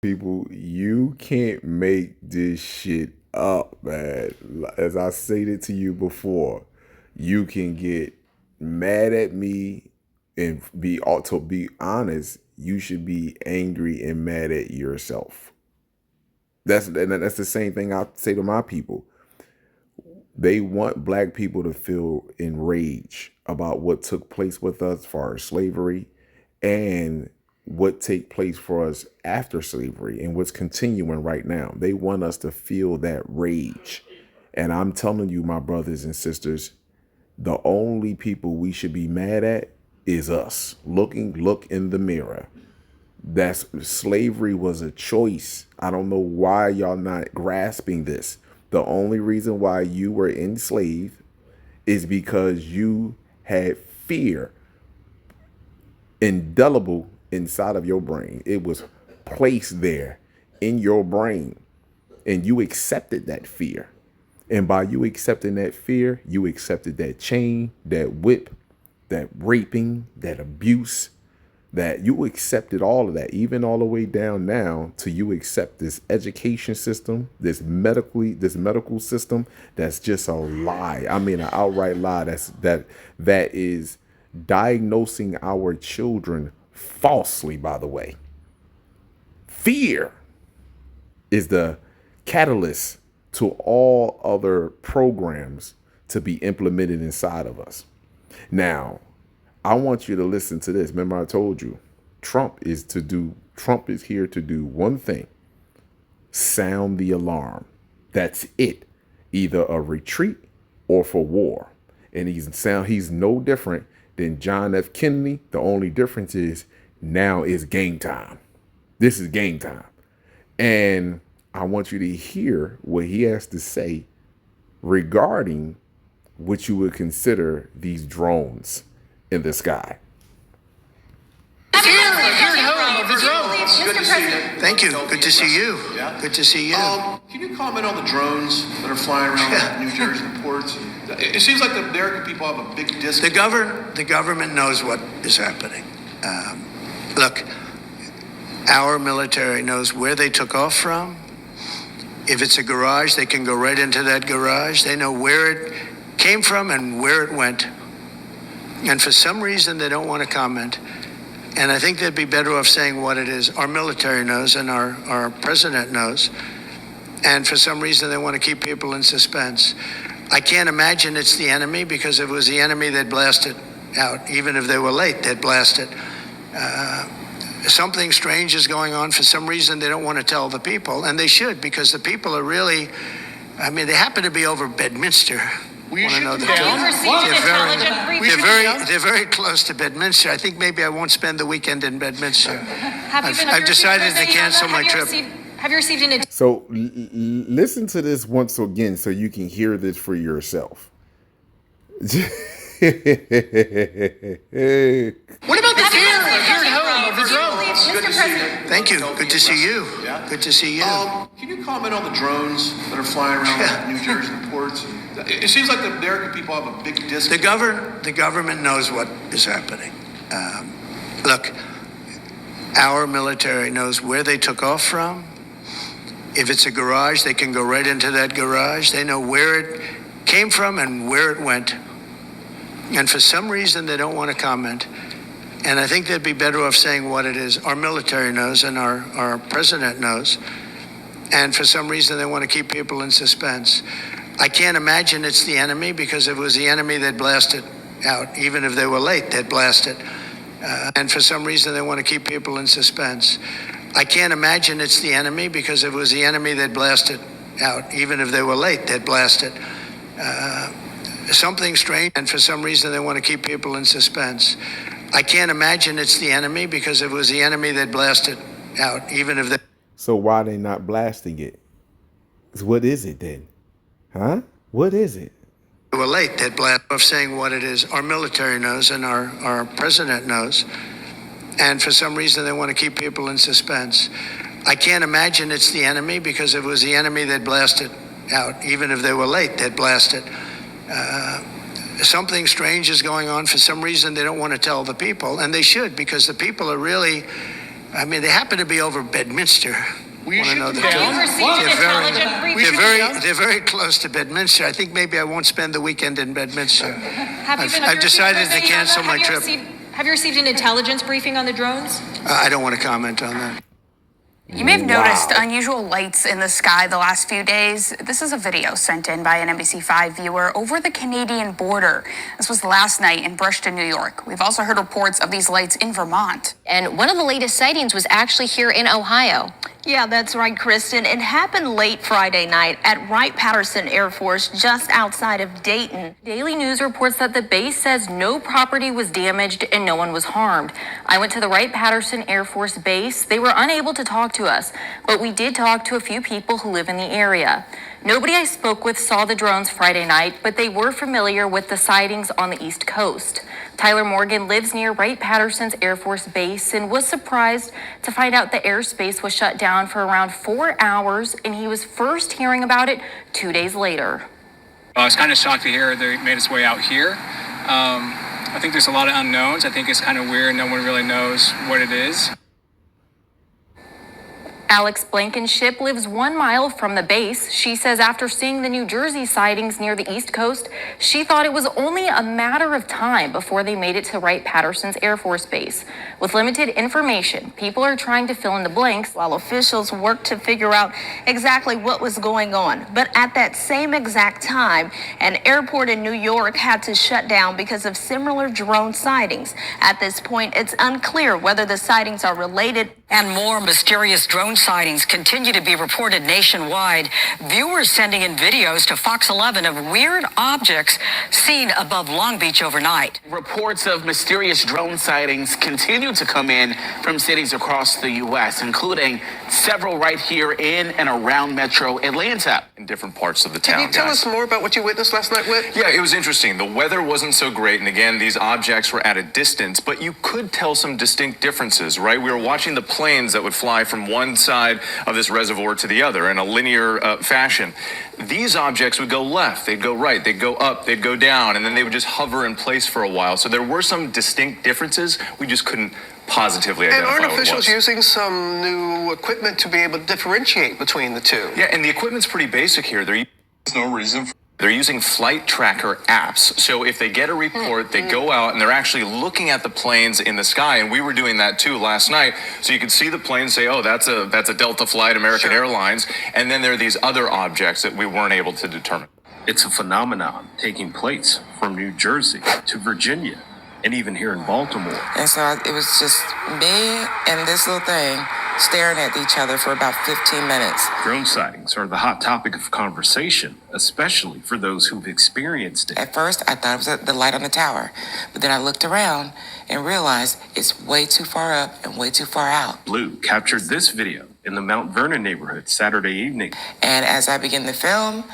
People, you can't make this shit up, man. As I stated to you before, you can get mad at me and to be honest, you should be angry and mad at yourself. That's the same thing I say to my people. They want black people to feel enraged about what took place with us as far as slavery and what take place for us after slavery and what's continuing right now. They want us to feel that rage. And I'm telling you, my brothers and sisters, the only people we should be mad at is us. Look in the mirror. That's slavery was a choice. I don't know why y'all not grasping this. The only reason why you were enslaved is because you had fear indelible inside of your brain. It was placed there in your brain, and you accepted that fear. And by you accepting that fear, you accepted that chain, that whip, that raping, that abuse, that you accepted all of that, even all the way down now to you accept this education system, this medical system that's just a lie. I mean, an outright lie. That is diagnosing our children falsely, by the way. Fear is the catalyst to all other programs to be implemented inside of us. Now, I want you to listen to this. Remember, I told you, Trump is here to do one thing: sound the alarm. That's it. Either a retreat or for war. And he's no different than John F. Kennedy. The only difference is now is game time. This is game time. And I want you to hear what he has to say regarding what you would consider these drones in the sky. Good to see you. Thank you. Good to see you. Yeah. Good to see you. Can you comment on the drones that are flying around New Jersey ports? It seems like the American people have a big disconnect. The government knows what is happening. Look, our military knows where they took off from. If it's a garage, they can go right into that garage. They know where it came from and where it went. And for some reason, they don't want to comment. And I think they'd be better off saying what it is. Our military knows and our president knows. And for some reason, they want to keep people in suspense. I can't imagine it's the enemy, because if it was the enemy, they'd blast it out. Even if they were late, they'd blast it. Something strange is going on. For some reason, they don't want to tell the people. And they should, because the people are really, I mean, they happen to be over Bedminster. We should know They're very close to Bedminster. I think maybe I won't spend the weekend in Bedminster. I've decided to cancel my trip. Have you received an? So listen to this once again so you can hear this for yourself. What about the fear here at home of the drones? Good to see you. Thank you. Good to see you. Yeah. Good to see you. Can you comment on the drones that are flying around New Jersey ports? It seems like the American people have a big disconnect. The government knows what is happening. Look, our military knows where they took off from. If it's a garage, they can go right into that garage. They know where it came from and where it went. And for some reason, they don't want to comment. And I think they'd be better off saying what it is. Our military knows and our president knows. And for some reason, they want to keep people in suspense. I can't imagine it's the enemy, because if it was the enemy, they'd blast it out. Even if they were late, they'd blast it. And for some reason, they want to keep people in suspense. I can't imagine it's the enemy, because if it was the enemy, they'd blast it out. Even if they were late, they'd blast it. Something strange, and for some reason, they want to keep people in suspense. I can't imagine it's the enemy, because if it was the enemy, they'd blast it out. Even if they... So why are they not blasting it? What is it then? Huh? What is it? They were late, they'd blast off saying what it is. Our military knows and our president knows. And for some reason, they want to keep people in suspense. I can't imagine it's the enemy, because if it was the enemy, they'd blast it out. Even if they were late, they'd blast it. Something strange is going on. For some reason, they don't want to tell the people. And they should, because the people are really, I mean, they happen to be over Bedminster. Will you Wanna shoot know them the down? two? Received intelligence briefing. They're very close to Bedminster. I think maybe I won't spend the weekend in Bedminster. Have you been I've decided to have you- cancel my have you trip. Have you received an intelligence briefing on the drones? I don't want to comment on that. You may have noticed unusual lights in the sky the last few days. This is a video sent in by an NBC5 viewer over the Canadian border. This was last night in Brushton, New York. We've also heard reports of these lights in Vermont. And one of the latest sightings was actually here in Ohio. Yeah, that's right, Kristen. It happened late Friday night at Wright-Patterson Air Force just outside of Dayton. Daily News reports that the base says no property was damaged and no one was harmed. I went to the Wright-Patterson Air Force Base. They were unable to talk to us, but we did talk to a few people who live in the area. Nobody I spoke with saw the drones Friday night, but they were familiar with the sightings on the East Coast. Tyler Morgan lives near Wright-Patterson's Air Force Base and was surprised to find out the airspace was shut down for around 4 hours, and he was first hearing about it 2 days later. I was kind of shocked to hear they made its way out here. I think there's a lot of unknowns. I think it's kind of weird. No one really knows what it is. Alex Blankenship lives 1 mile from the base. She says after seeing the New Jersey sightings near the East Coast, she thought it was only a matter of time before they made it to Wright-Patterson's Air Force Base. With limited information, people are trying to fill in the blanks While officials worked to figure out exactly what was going on. But at that same exact time, an airport in New York had to shut down because of similar drone sightings. At this point, it's unclear whether the sightings are related. And more mysterious drone sightings continue to be reported nationwide. Viewers sending in videos to Fox 11 of weird objects seen above Long Beach overnight. Reports of mysterious drone sightings continue to come in from cities across the U.S., including several right here in and around Metro Atlanta. In different parts of the town. Can you tell us more about what you witnessed last night, Whit? Yeah, it was interesting. The weather wasn't so great, and again, these objects were at a distance, but you could tell some distinct differences, right? We were watching the planes that would fly from one side of this reservoir to the other in a linear fashion. These objects would go left, they'd go right, they'd go up, they'd go down, and then they would just hover in place for a while. So there were some distinct differences. We just couldn't positively identify And aren't what it officials was. using some new equipment to be able to differentiate between the two? Yeah, and the equipment's pretty basic here. There's no reason for. They're using flight tracker apps. So if they get a report, they go out and they're actually looking at the planes in the sky. And we were doing that too last night. So you could see the plane, say, oh, that's a Delta flight, American Airlines. And then there are these other objects that we weren't able to determine. It's a phenomenon taking place from New Jersey to Virginia and even here in Baltimore. And so it was just me and this little thing staring at each other for about 15 minutes. Drone sightings are the hot topic of conversation, especially for those who've experienced it. At first, I thought it was the light on the tower, but then I looked around and realized it's way too far up and way too far out. Blue captured this video in the Mount Vernon neighborhood Saturday evening. And as I began to film,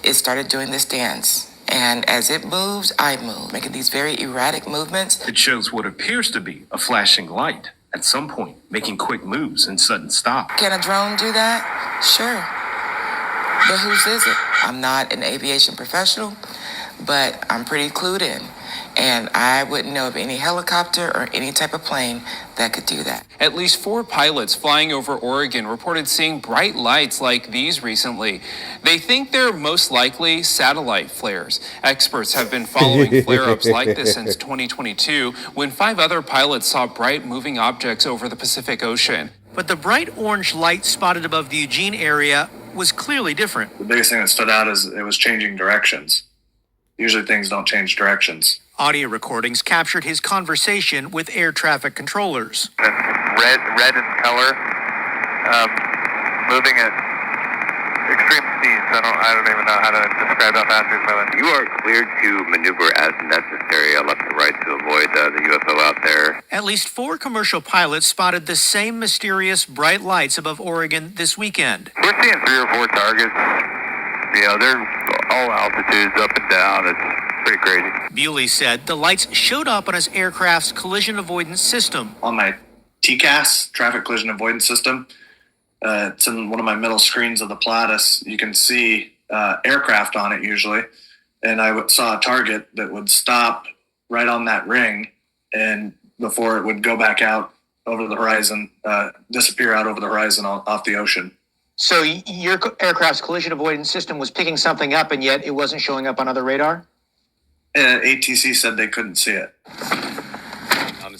it started doing this dance. And as it moves, I move, making these very erratic movements. It shows what appears to be a flashing light, at some point making quick moves and sudden stop. Can a drone do that? Sure. But whose is it? I'm not an aviation professional, but I'm pretty clued in. And I wouldn't know of any helicopter or any type of plane that could do that. At least 4 pilots flying over Oregon reported seeing bright lights like these recently. They think they're most likely satellite flares. Experts have been following flare-ups like this since 2022, when 5 other pilots saw bright moving objects over the Pacific Ocean. But the bright orange light spotted above the Eugene area was clearly different. The biggest thing that stood out is it was changing directions. Usually things don't change directions. Audio recordings captured his conversation with air traffic controllers. Red in color, moving at extreme speeds. I don't even know how to describe how fast he's moving. You are cleared to maneuver as necessary, left to right, to avoid the UFO out there. At least 4 commercial pilots spotted the same mysterious bright lights above Oregon this weekend. We're seeing 3 or 4 targets. They're all altitudes, up and down. It's pretty crazy. Bewley said the lights showed up on his aircraft's collision avoidance system. On my TCAS, traffic collision avoidance system, it's in one of my middle screens of the Pilatus. You can see aircraft on it usually. And I saw a target that would stop right on that ring and before it would go back out over the horizon, disappear out over the horizon off the ocean. So your aircraft's collision avoidance system was picking something up, and yet it wasn't showing up on other radar? ATC said they couldn't see it.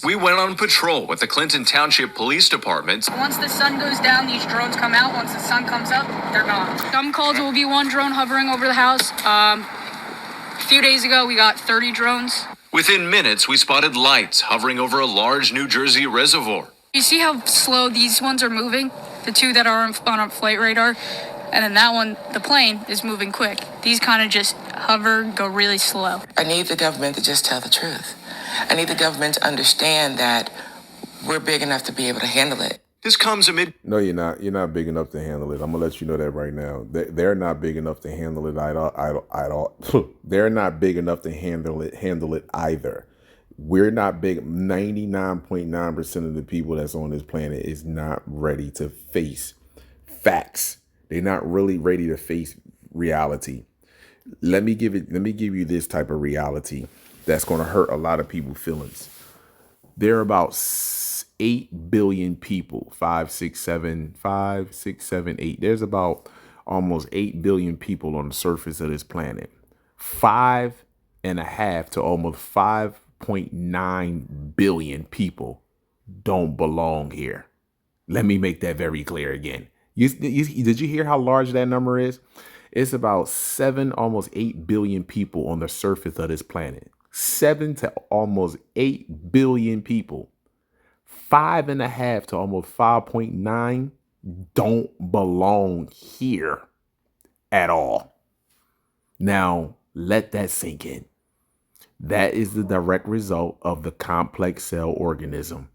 We went on patrol with the Clinton Township Police Department. Once the sun goes down, these drones come out. Once the sun comes up, they're gone. Some calls will be one drone hovering over the house. A few days ago, we got 30 drones. Within minutes, we spotted lights hovering over a large New Jersey reservoir. You see how slow these ones are moving? The two that are on a flight radar, and then that one, the plane, is moving quick. These kind of just hover, go really slow. I need the government to just tell the truth. I need the government to understand that we're big enough to be able to handle it. This comes amid... No, you're not. You're not big enough to handle it. I'm gonna let you know that right now. They're not big enough to handle it at all. They're not big enough to handle it either. We're not big. 99.9% of the people that's on this planet is not ready to face facts. They're not really ready to face reality. Let me give you this type of reality that's going to hurt a lot of people's feelings. There are about 8 billion people, 5, 6, 7, 8. There's about almost 8 billion people on the surface of this planet. 5.5 to almost 5.9 billion people don't belong here. Let me make that very clear again. Did you hear how large that number is? It's about 7, almost 8 billion people on the surface of this planet. 7 to almost 8 billion people. 5.5 to almost 5.9 don't belong here at all. Now, let that sink in. That is the direct result of the complex cell organism.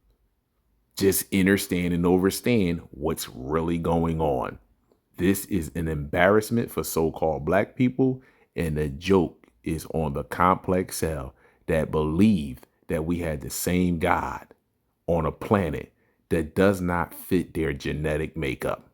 Just understand and understand what's really going on. This is an embarrassment for so-called black people, and the joke is on the complex cell that believed that we had the same God on a planet that does not fit their genetic makeup.